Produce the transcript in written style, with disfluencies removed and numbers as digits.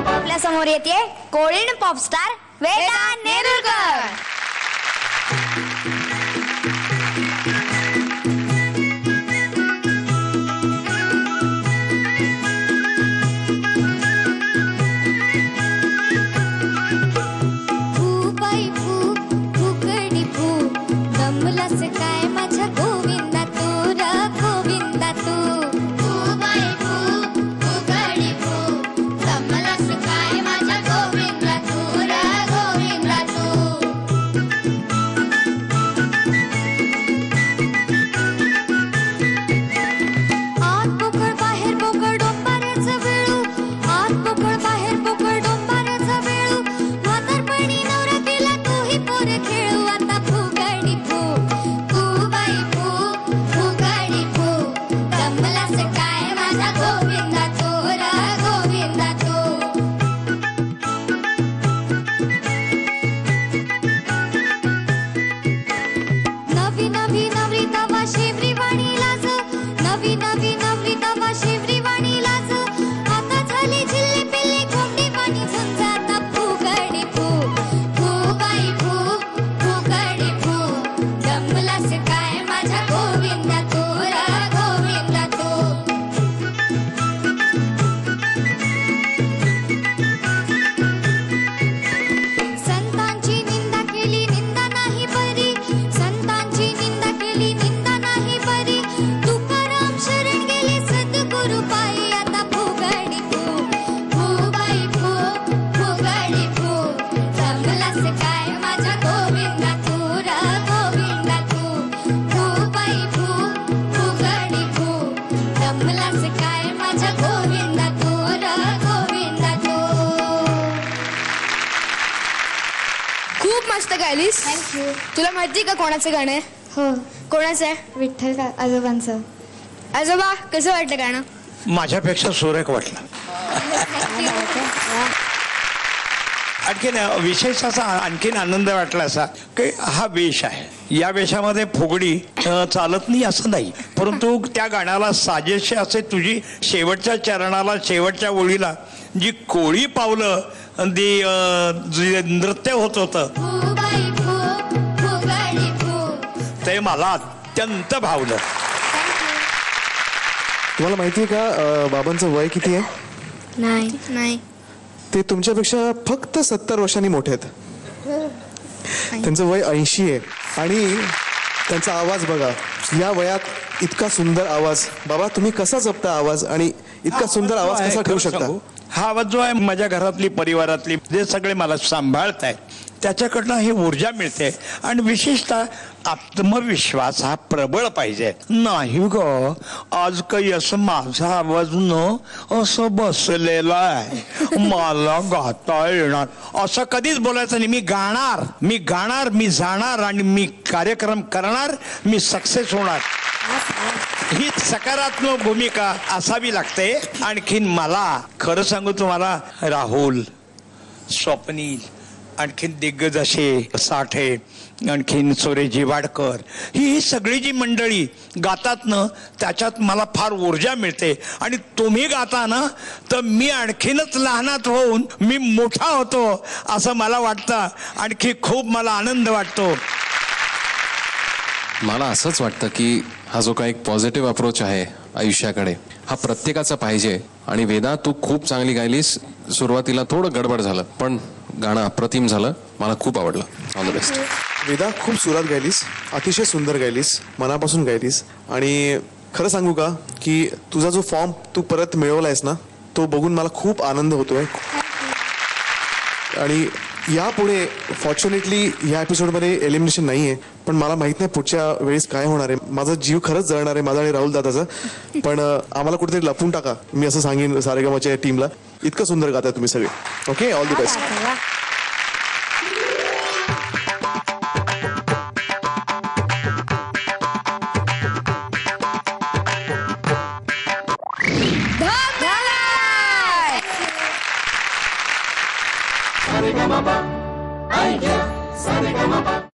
आपल्या समोर येते कोरियन पॉपस्टार वेदा नेरुरकर. खूप मस्त गायलीस. थँक्यू. तुला माहिती का कोणाचं गाणं आहे? हो. कोणाचं आहे? विठ्ठल आजोबांचं. आजोबा कसं वाटलं गाणं? माझ्यापेक्षा सुरेख वाटलं. आणखीन विशेष असा आणखीन आनंद वाटला असा की हा वेश आहे. या वेशामध्ये फुगडी चालत नाही असं नाही, परंतु त्या गाण्याला साजेसे असे तुझी शेवटच्या चरणाला शेवटच्या ओळीला जी कोळी पावलं जे नृत्य होत होतं ते मला अत्यंत भावलं. तुम्हाला माहिती आहे का बाबांचं वय किती आहे? नाही. नाही. ते तुमच्यापेक्षा फक्त 70 वर्षांनी मोठे आहेत. त्यांचं वय 80 आहे आणि त्यांचा आवाज बघा. या वयात इतका सुंदर आवाज. बाबा तुम्ही कसा जपता आवाज आणि इतका सुंदर आवाज कसा ठेवू शकता? हा आवाज जो आहे माझ्या घरातली परिवारातली जे सगळे मला सांभाळत आहेत त्याच्याकडनं ही ऊर्जा मिळते. आणि विशेषतः आत्मविश्वास हा प्रबळ पाहिजे. नाही ग आज काही असं माझा आवाज न असं बसलेला आहे मला गाता येणार असं कधीच बोलायचं नाही. मी गाणार मी जाणार आणि मी कार्यक्रम करणार, मी सक्सेस होणार. ही सकारात्मक भूमिका असावी लागते. आणखीन मला खरं सांगू तुम्हाला राहुल, स्वप्नील, आणखीन दिग्गज असे साठे, आणखीन सुरेश वाडकर ही सगळी जी मंडळी गातात ना त्याच्यात मला फार ऊर्जा मिळते. आणि तुम्ही गाता ना तर मी आणखीनच लहानात होऊन मी मोठा होतो असं मला वाटतं. आणखी खूप मला आनंद वाटतो. मला असंच वाटतं की हा जो काही एक पॉझिटिव्ह अप्रोच आहे आयुष्याकडे हा प्रत्येकाचा पाहिजे. आणि वेदा तू खूप चांगली गायलीस. सुरुवातीला थोडं गडबड झालं पण गाणं अप्रतिम झालं. मला खूप आवडलं. All the best. वेदा खूप सुरात गायलीस, अतिशय सुंदर गायलीस, मनापासून गायलीस. आणि खरं सांगू का की तुझा जो फॉर्म तू परत मिळवलायस ना तो बघून मला खूप आनंद होतोय. आणि यापुढे फॉर्च्युनेटली ह्या एपिसोडमध्ये एलिमिनेशन नाही आहे, पण मला माहित नाही पुढच्या वेळेस काय होणार आहे. माझा जीव खरंच जळणार आहे माझा आणि राहुल दादाचा. पण आम्हाला कुठेतरी लपून टाका मी असं सांगेन सारेगामाच्या टीमला. इतकं सुंदर गाताय तुम्ही सगळे. Okay, all the best.